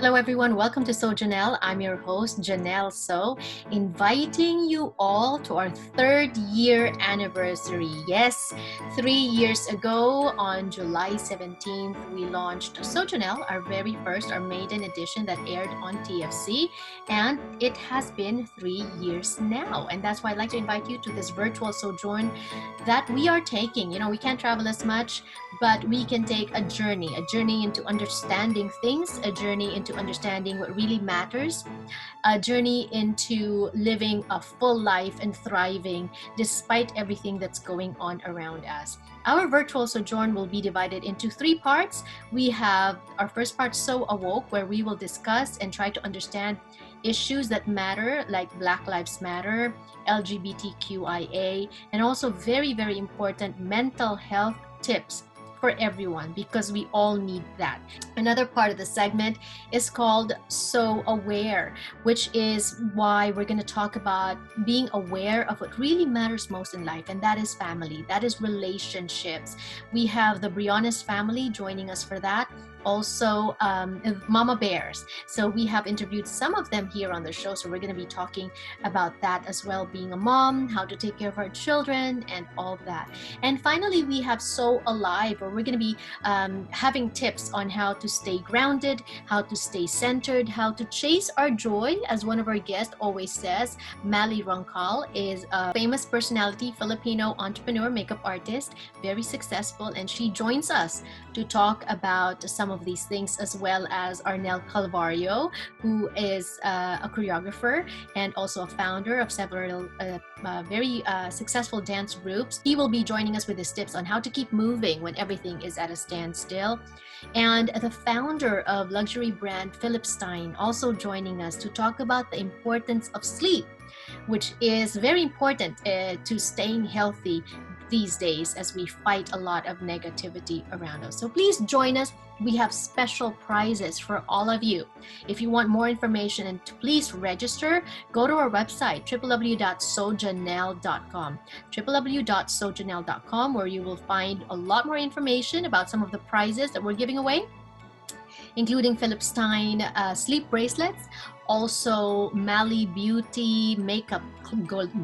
Hello everyone, welcome to So Jannelle. I'm your host, Jannelle So, inviting you all to our third year anniversary. Yes, 3 years ago on July 17th, we launched So Jannelle, our very first, our maiden edition that aired on TFC, and it has been 3 years now. And that's why I'd like to invite you to this virtual sojourn that we are taking. You know, we can't travel as much, but we can take a journey into understanding things, a journey into understanding what really matters, a journey into living a full life and thriving despite everything that's going on around us. Our virtual sojourn will be divided into 3 parts. We have our first part, So Awoke, where we will discuss and try to understand issues that matter, like Black Lives Matter, LGBTQIA, and also very, very important mental health tips for everyone, because we all need that. Another part of the segment is called So Aware, which is why we're going to talk about being aware of what really matters most in life, and that is family, that is relationships. We have the Briones family joining us for that. Also, Mama Bears. So we have interviewed some of them here on the show. So we're going to be talking about that as well, being a mom, how to take care of our children, and all that. And finally, we have So Alive, where we're going to be having tips on how to stay grounded, how to stay centered, how to chase our joy. As one of our guests always says, Mayor Ron Falconi is a famous personality, Filipino entrepreneur, makeup artist, very successful, and she joins us to talk about some of these things, as well as Arnel Calvario, who is a choreographer and also a founder of several very successful dance groups. He will be joining us with his tips on how to keep moving when everything is at a standstill. And the founder of luxury brand Fil-Am also joining us to talk about the importance of sleep, which is very important to staying healthy these days as we fight a lot of negativity around us. So please join us. We have special prizes for all of you. If you want more information, and please register, go to our website, www.sojannelle.com, www.sojannelle.com, where you will find a lot more information about some of the prizes that we're giving away, including Fil-Am sleep bracelets, also Mali Beauty Makeup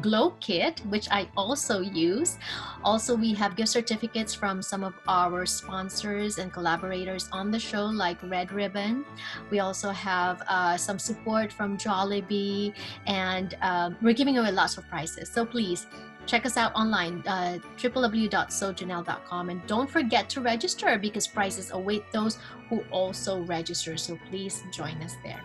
Glow Kit, which I also use. Also, we have gift certificates from some of our sponsors and collaborators on the show, like Red Ribbon. We also have some support from Jollibee, and we're giving away lots of prizes. So please, check us out online, www.sojannelle.com, and don't forget to register, because prizes await those who also register. So please join us there.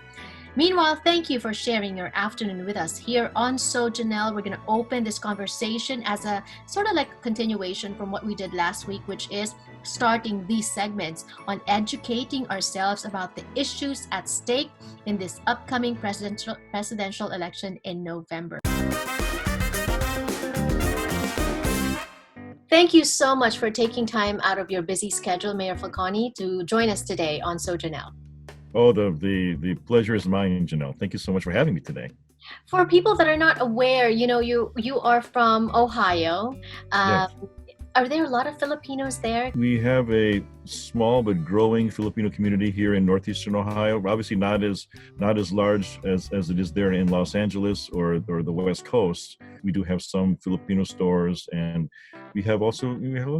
Meanwhile, thank you for sharing your afternoon with us here on So Jannelle. We're going to open this conversation as a sort of like a continuation from what we did last week, which is starting these segments on educating ourselves about the issues at stake in this upcoming presidential election in November. Thank you so much for taking time out of your busy schedule, Mayor Falconi, to join us today on So Jannelle. Oh, the pleasure is mine, Jannelle. Thank you so much for having me today. For people that are not aware, you know, you are from Ohio. Yes. Are there a lot of Filipinos there? We have a small but growing Filipino community here in northeastern Ohio. Obviously not as large as it is there in Los Angeles or the West Coast. We do have some Filipino stores, and we also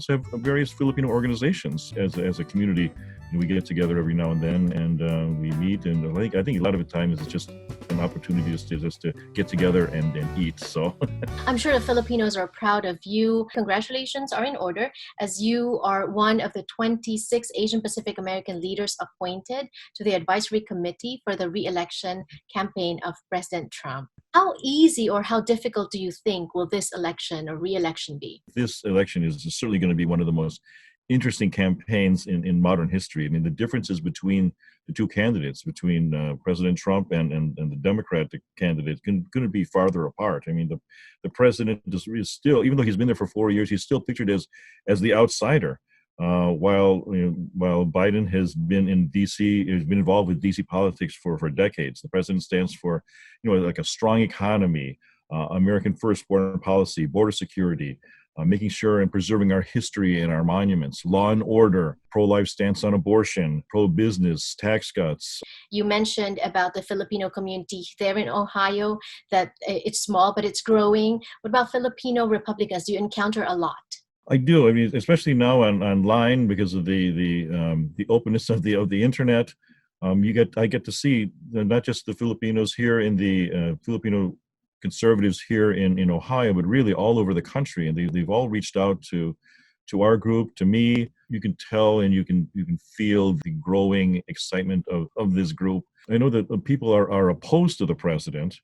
have various Filipino organizations as a community. And we get together every now and then, and we meet. And I think a lot of the times it's just an opportunity just to get together and eat. So I'm sure the Filipinos are proud of you. Congratulations are in order, as you are one of the 26 Asian Pacific American leaders appointed to the advisory committee for the re-election campaign of President Trump. How easy or how difficult do you think will this election or re-election be? This election is certainly going to be one of the most interesting campaigns in modern history. I mean, the differences between the two candidates, between President Trump and the Democratic candidate, couldn't be farther apart. I mean, the president is still, even though he's been there for 4 years, he's still pictured as the outsider. While Biden has been in D.C., has been involved with D.C. politics for decades. The president stands for, like a strong economy, American first foreign policy, border security, making sure and preserving our history and our monuments, law and order, pro-life stance on abortion, pro-business, tax cuts. You mentioned about the Filipino community there in Ohio, that it's small, but it's growing. What about Filipino Republicans? Do you encounter a lot? I do. I mean, especially now online because of the openness of the internet. I get to see not just the Filipinos here in the Filipino conservatives here in Ohio, but really all over the country, and they've all reached out to our group, to me. You can tell and you can feel the growing excitement of this group. I know that people are opposed to the president,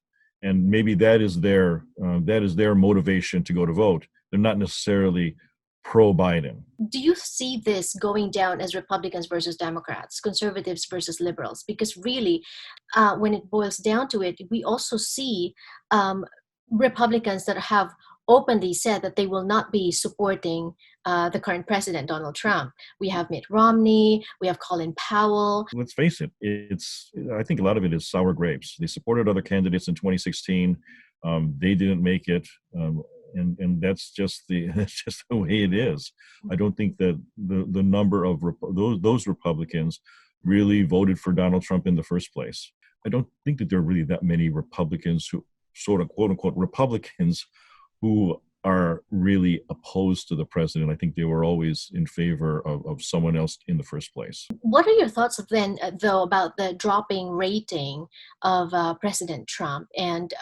and maybe that is their motivation to go to vote. They're not necessarily pro-Biden. Do you see this going down as Republicans versus Democrats, conservatives versus liberals? Because really, when it boils down to it, we also see Republicans that have openly said that they will not be supporting the current president, Donald Trump. We have Mitt Romney, we have Colin Powell. Let's face it, I think a lot of it is sour grapes. They supported other candidates in 2016. They didn't make it. And that's just the way it is. I don't think that the number of those Republicans really voted for Donald Trump in the first place. I don't think that there are really that many Republicans who sort of quote unquote Republicans who are really opposed to the president. I think they were always in favor of someone else in the first place. What are your thoughts then, though, about the dropping rating of President Trump and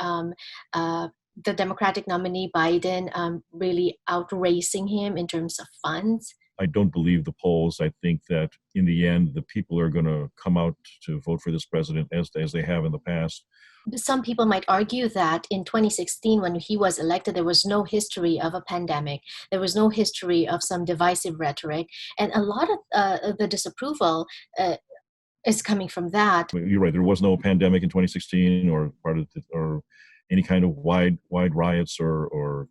the Democratic nominee Biden really outracing him in terms of funds? I don't believe the polls. I think that in the end, the people are going to come out to vote for this president as they have in the past. Some people might argue that in 2016, when he was elected, there was no history of a pandemic. There was no history of some divisive rhetoric. And a lot of the disapproval is coming from that. You're right. There was no pandemic in 2016 or any kind of wide riots or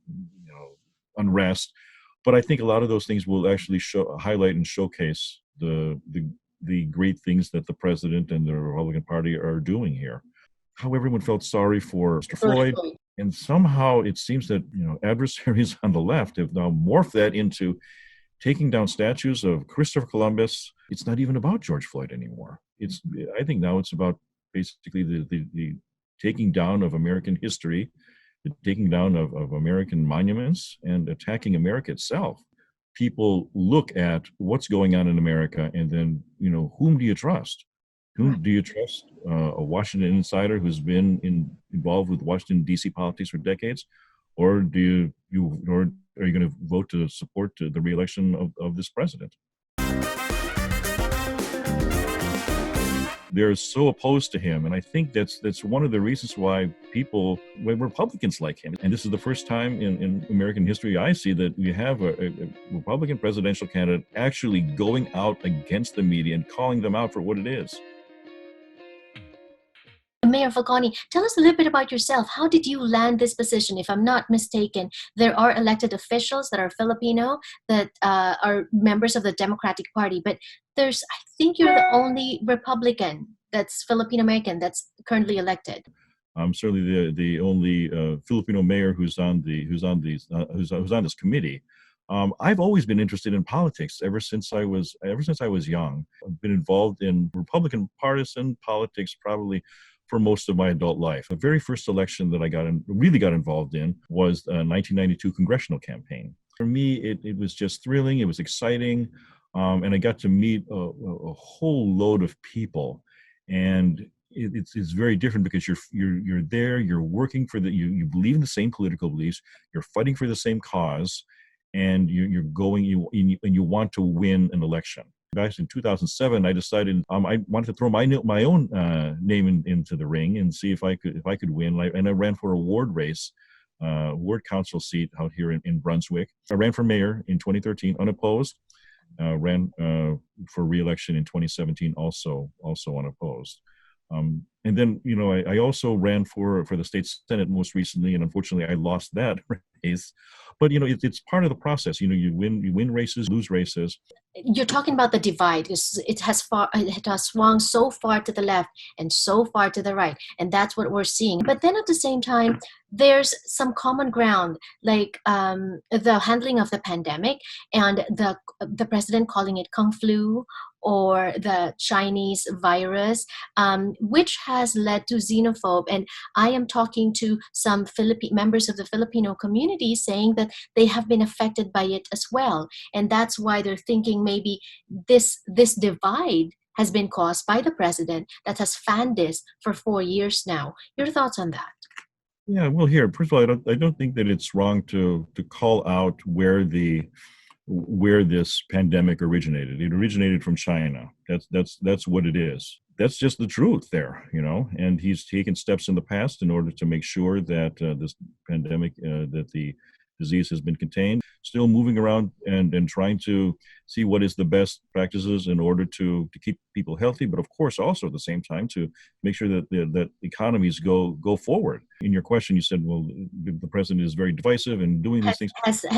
unrest. But I think a lot of those things will actually highlight and showcase the great things that the president and the Republican Party are doing here. How everyone felt sorry for Mr. Floyd, and somehow it seems that adversaries on the left have now morphed that into taking down statues of Christopher Columbus. It's not even about George Floyd anymore. I think now it's about basically the taking down of American history, the taking down of American monuments, and attacking America itself. People look at what's going on in America, and then, whom do you trust? Whom do you trust? A Washington insider who's been involved with Washington, D.C. politics for decades? Or are you going to vote to support the re-election of this president? They're so opposed to him, and I think that's one of the reasons why Republicans like him. And this is the first time in American history I see that we have a Republican presidential candidate actually going out against the media and calling them out for what it is. Mayor Falconi, tell us a little bit about yourself. How did you land this position? If I'm not mistaken, there are elected officials that are Filipino that are members of the Democratic Party, but I think you're the only Republican that's Filipino-American that's currently elected. I'm certainly the only Filipino mayor who's on this committee. I've always been interested in politics ever since I was young. I've been involved in Republican partisan politics probably for most of my adult life. The very first election that I really got involved in was the 1992 congressional campaign. For me, it was just thrilling. It was exciting, and I got to meet a whole load of people. And it's very different because you're there, you're working for you believe in the same political beliefs, you're fighting for the same cause, and you want to win an election. Back in 2007, I decided I wanted to throw my own name into the ring and see if I could win. And I ran for a ward race, ward council seat out here in Brunswick. I ran for mayor in 2013, unopposed. Ran for re-election in 2017, also unopposed. And then, I also ran for the state Senate most recently, and unfortunately I lost that race. But, it's part of the process. You win races, lose races. You're talking about the divide. It has swung so far to the left and so far to the right, and that's what we're seeing. But then at the same time, there's some common ground, like the handling of the pandemic and the president calling it kung flu or the Chinese virus, which has led to xenophobe. And I am talking to some members of the Filipino community saying that they have been affected by it as well. And that's why they're thinking maybe this divide has been caused by the president that has fanned this for 4 years now. Your thoughts on that? Yeah, well, here, first of all, I don't think that it's wrong to call out where this pandemic originated. It originated from China. That's what it is. That's just the truth there, and he's taken steps in the past in order to make sure that this pandemic, that the disease has been contained, still moving around and trying to see what is the best practices in order to keep people healthy, but of course also at the same time to make sure that economies go forward. In your question, you said, well, the president is very divisive and doing these things.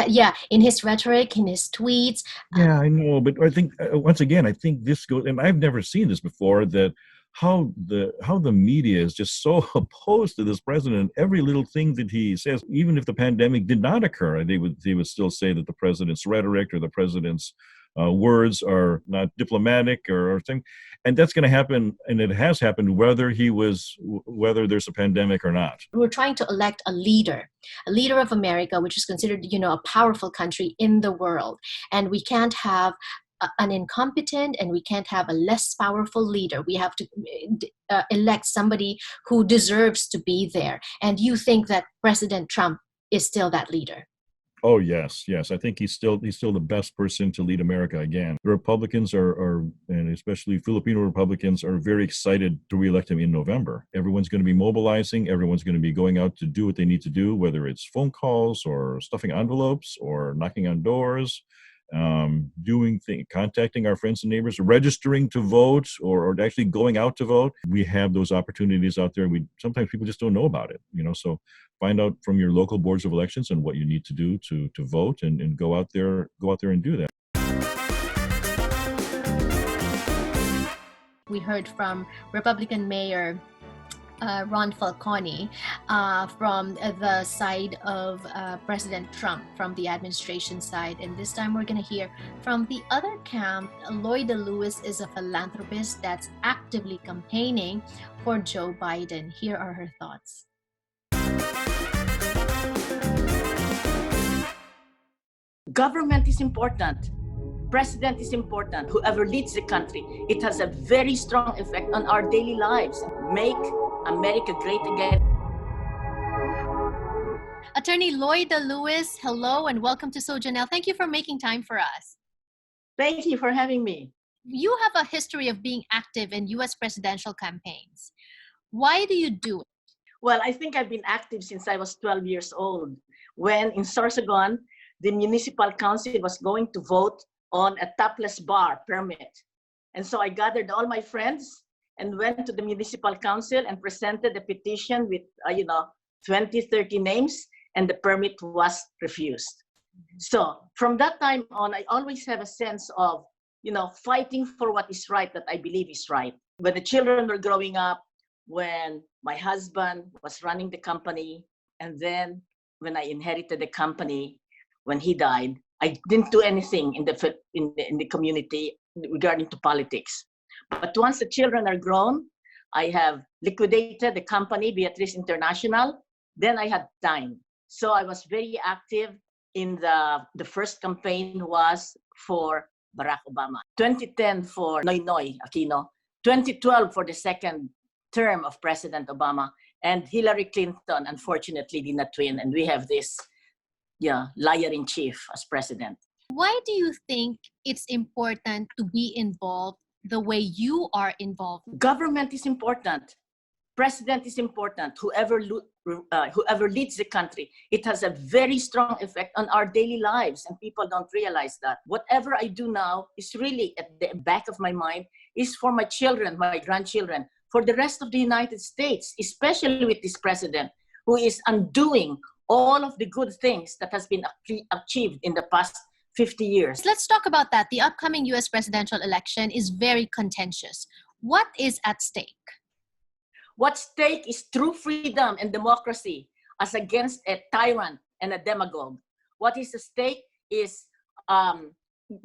Yeah, in his rhetoric, in his tweets. Yeah, I know, but I think once again, I think this goes, and I've never seen this before, that how the media is just so opposed to this president. Every little thing that he says, even if the pandemic did not occur, they would still say that the president's rhetoric or the president's words are not diplomatic or thing, and that's going to happen, and it has happened whether there's a pandemic or not. We're trying to elect a leader of America, which is considered, a powerful country in the world, and we can't have an incompetent and we can't have a less powerful leader. We have to elect somebody who deserves to be there. And you think that President Trump is still that leader? Oh, yes. I think he's still the best person to lead America again. The Republicans are, and especially Filipino Republicans, are very excited to reelect him in November. Everyone's going to be mobilizing. Everyone's going to be going out to do what they need to do, whether it's phone calls or stuffing envelopes or knocking on doors, contacting our friends and neighbors, registering to vote, or actually going out to vote. We have those opportunities out there. Sometimes people just don't know about it, so find out from your local boards of elections and what you need to do to vote and go out there and do that. We heard from Republican Mayor Ron Falconi from the side of President Trump, from the administration side. And this time we're going to hear from the other camp. Lloyda Lewis is a philanthropist that's actively campaigning for Joe Biden. Here are her thoughts. Government is important. President is important. Whoever leads the country, it has a very strong effect on our daily lives. Make America great again. Attorney Lloyda Lewis, hello and welcome to So Jannelle. Thank you for making time for us. Thank you for having me. You have a history of being active in U.S. presidential campaigns. Why do you do it? Well, I think I've been active since I was 12 years old, when in Sorsogon, the municipal council was going to vote on a topless bar permit. And so I gathered all my friends and went to the municipal council and presented a petition with 20, 30 names, and the permit was refused. So from that time on, I always have a sense of, fighting for what is right, that I believe is right. When the children were growing up, when my husband was running the company, and then when I inherited the company, when he died, I didn't do anything in the community regarding to politics. But once the children are grown, I have liquidated the company, Beatrice International. Then I had time. So I was very active in the first campaign was for Barack Obama. 2010 for Noynoy Aquino. 2012 for the second term of President Obama. And Hillary Clinton, unfortunately, did not win. And we have this liar-in-chief as president. Why do you think it's important to be involved the way you are involved? Government is important. President is important. Whoever leads the country, it has a very strong effect on our daily lives, and people don't realize that. Whatever I do now is really at the back of my mind is for my children, my grandchildren, for the rest of the United States, especially with this president who is undoing all of the good things that has been achieved in the past 50 years. Let's talk about that. The upcoming US presidential election is very contentious. What is at stake? What's at stake is true freedom and democracy as against a tyrant and a demagogue. What is at stake is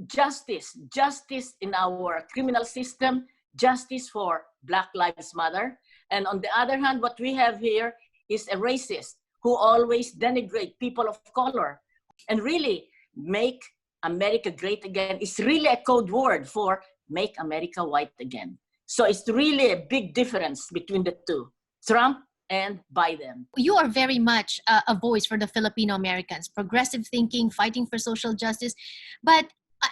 justice in our criminal system, justice for Black Lives Matter. And on the other hand, what we have here is a racist who always denigrate people of color. And really, make America great again is really a code word for make America white again. So it's really a big difference between the two, Trump and Biden. You are very much a voice for the Filipino-Americans, progressive thinking, fighting for social justice. But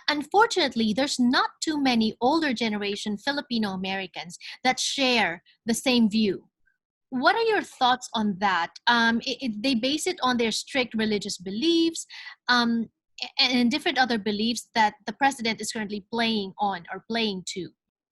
unfortunately, there's not too many older generation Filipino-Americans that share the same view. What are your thoughts on that? They base it on their strict religious beliefs and different other beliefs that the president is currently playing on or playing to.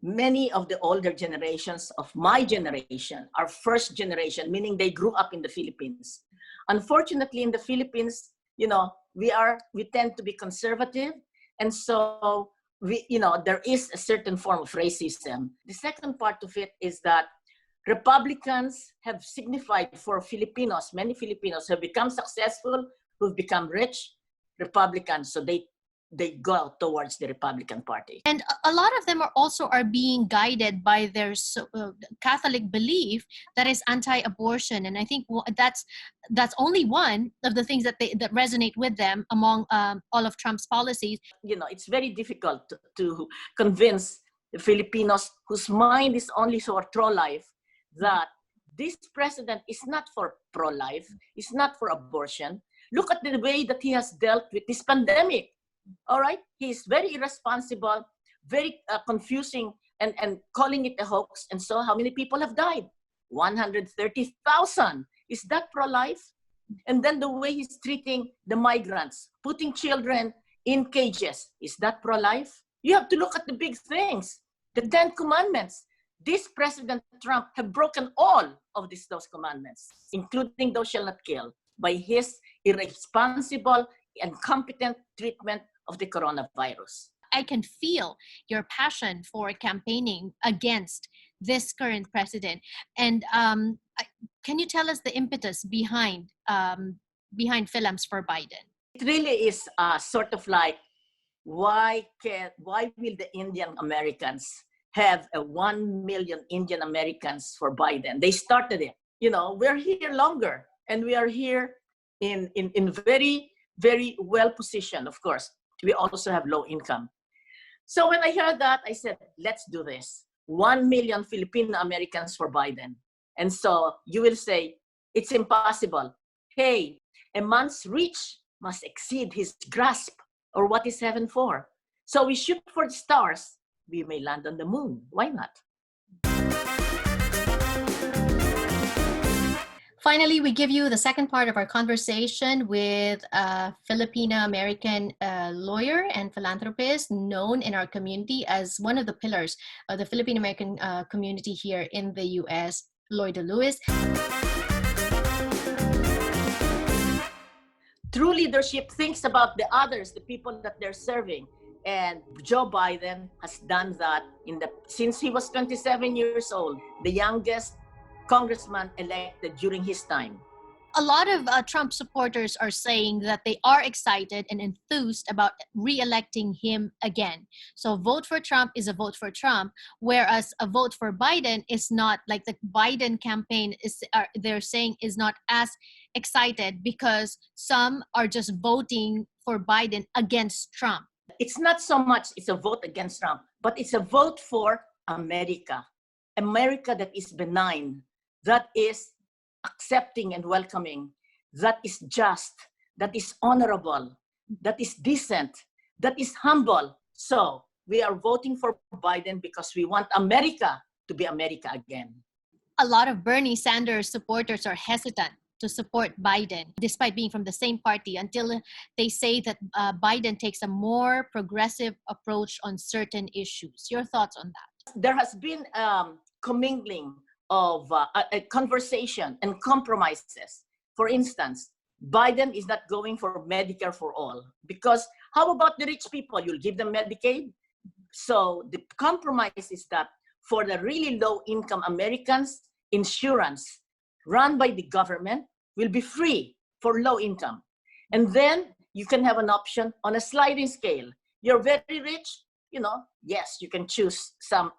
Many of the older generations of my generation are first generation, meaning they grew up in the Philippines. Unfortunately, in the Philippines, we tend to be conservative. And so there is a certain form of racism. The second part of it is that Republicans have signified for Filipinos, many Filipinos have become successful, who've become rich, Republicans. So they go towards the Republican Party. And a lot of them are being guided by their Catholic belief that is anti-abortion. And I think that's only one of the things that resonate with them among all of Trump's policies. It's very difficult to convince the Filipinos whose mind is only for pro-life that this president is not for pro-life, is not for abortion. Look at the way that he has dealt with this pandemic. All right, he's very irresponsible, very confusing, and calling it a hoax. And so how many people have died? 130,000. Is that pro-life? And then the way he's treating the migrants, putting children in cages. Is that pro-life? You have to look at the big things. The 10 commandments. This President Trump have broken all of those commandments, including thou shalt not kill, by his irresponsible, incompetent treatment of the coronavirus. I can feel your passion for campaigning against this current president. And can you tell us the impetus behind Fil-Ams for Biden? It really is sort of like, why will the Indian Americans have 1 million Indian Americans for Biden? They started it. We're here longer, and we are here in very, very well positioned, of course. We also have low income. So when I heard that, I said, let's do this. 1 million Filipino Americans for Biden. And so you will say, it's impossible. Hey, a man's reach must exceed his grasp, or what is heaven for? So we shoot for the stars. We may land on the moon. Why not? Finally, we give you the second part of our conversation with a Filipino-American lawyer and philanthropist known in our community as one of the pillars of the Filipino-American community here in the U.S., Lloyd Lewis. True leadership thinks about the others, the people that they're serving. And Joe Biden has done that since he was 27 years old, the youngest congressman elected during his time. A lot of Trump supporters are saying that they are excited and enthused about re-electing him again. So vote for Trump is a vote for Trump, whereas a vote for Biden is not, like the Biden campaign they're saying is not as excited because some are just voting for Biden against Trump. It's not so much it's a vote against Trump, but it's a vote for America. America that is benign, that is accepting and welcoming, that is just, that is honorable, that is decent, that is humble. So we are voting for Biden because we want America to be America again. A lot of Bernie Sanders supporters are hesitant to support Biden, despite being from the same party, until they say that Biden takes a more progressive approach on certain issues. Your thoughts on that? There has been commingling of a conversation and compromises. For instance, Biden is not going for Medicare for all, because how about the rich people? You'll give them Medicaid? So the compromise is that for the really low-income Americans, insurance run by the government will be free for low income. And then you can have an option on a sliding scale. You're very rich, yes, you can choose some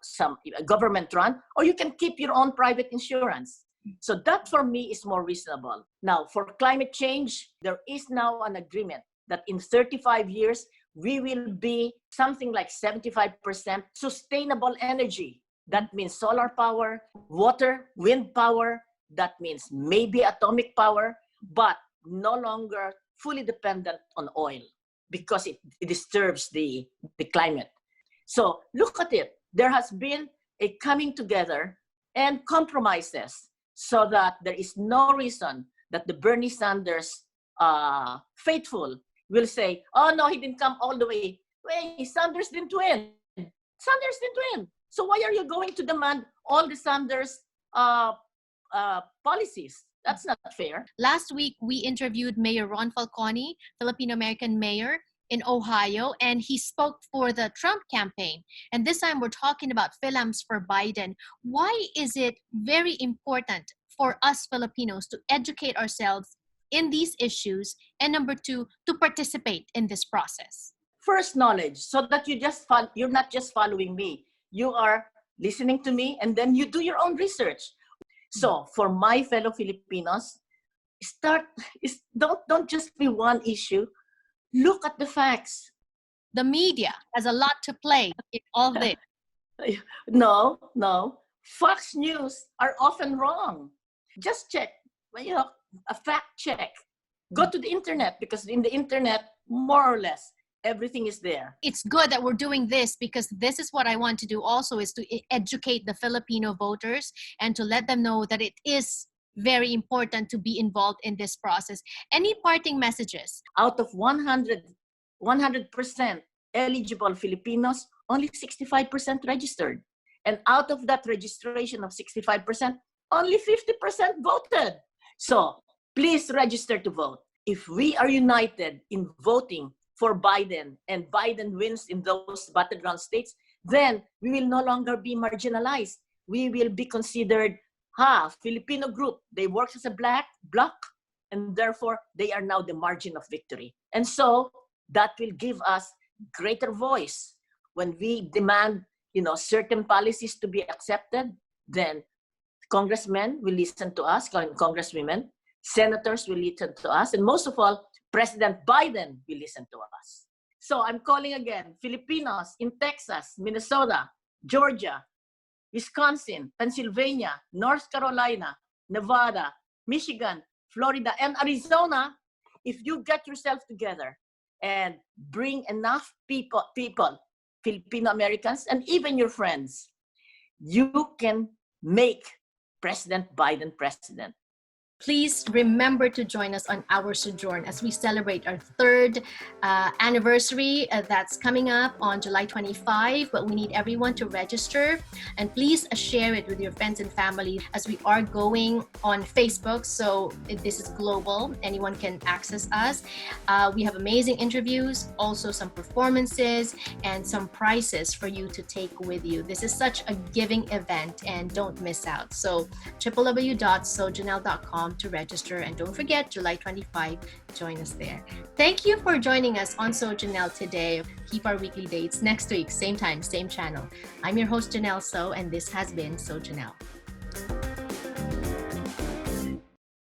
government run, or you can keep your own private insurance. So that for me is more reasonable. Now, for climate change, there is now an agreement that in 35 years, we will be something like 75% sustainable energy. That means solar power, water, wind power. That means maybe atomic power, but no longer fully dependent on oil because it disturbs the climate. So look at it. There has been a coming together and compromises so that there is no reason that the Bernie Sanders faithful will say, oh no, he didn't come all the way. Wait, Sanders didn't win. Sanders didn't win. So why are you going to demand all the Sanders policies? That's not fair. Last week, we interviewed Mayor Ron Falconi, Filipino-American mayor in Ohio, and he spoke for the Trump campaign. And this time we're talking about Fil-Ams for Biden. Why is it very important for us Filipinos to educate ourselves in these issues? And number two, to participate in this process? First, knowledge, so that you're not just following me. You are listening to me, and then you do your own research. So for my fellow Filipinos, don't just be one issue. Look at the facts. The media has a lot to play in all this. No. Fox News are often wrong. Just check, a fact check. Go to the internet, because in the internet, more or less, everything is there. It's good that we're doing this, because this is what I want to do also, is to educate the Filipino voters and to let them know that it is very important to be involved in this process. Any parting messages? Out of 100% eligible Filipinos, only 65% registered. And out of that registration of 65%, only 50% voted. So please register to vote. If we are united in voting for Biden and Biden wins in those battleground states, then we will no longer be marginalized. We will be considered Filipino group. They work as a bloc, and therefore they are now the margin of victory. And so that will give us greater voice when we demand, certain policies to be accepted. Then congressmen will listen to us, congresswomen, senators will listen to us, and most of all, President Biden will listen to us. So I'm calling again, Filipinos in Texas, Minnesota, Georgia, Wisconsin, Pennsylvania, North Carolina, Nevada, Michigan, Florida, and Arizona. If you get yourself together and bring enough people, Filipino Americans, and even your friends, you can make President Biden president. Please remember to join us on our sojourn as we celebrate our third anniversary that's coming up on July 25. But we need everyone to register, and please share it with your friends and family, as we are going on Facebook. So this is global. Anyone can access us. We have amazing interviews, also some performances, and some prizes for you to take with you. This is such a giving event, and don't miss out. So www.sojannelle.com to register, and don't forget, July 25, join us there. Thank you for joining us on So Jannelle today. Keep our weekly dates next week, same time, same channel. I'm your host, Jannelle So, and this has been So Jannelle.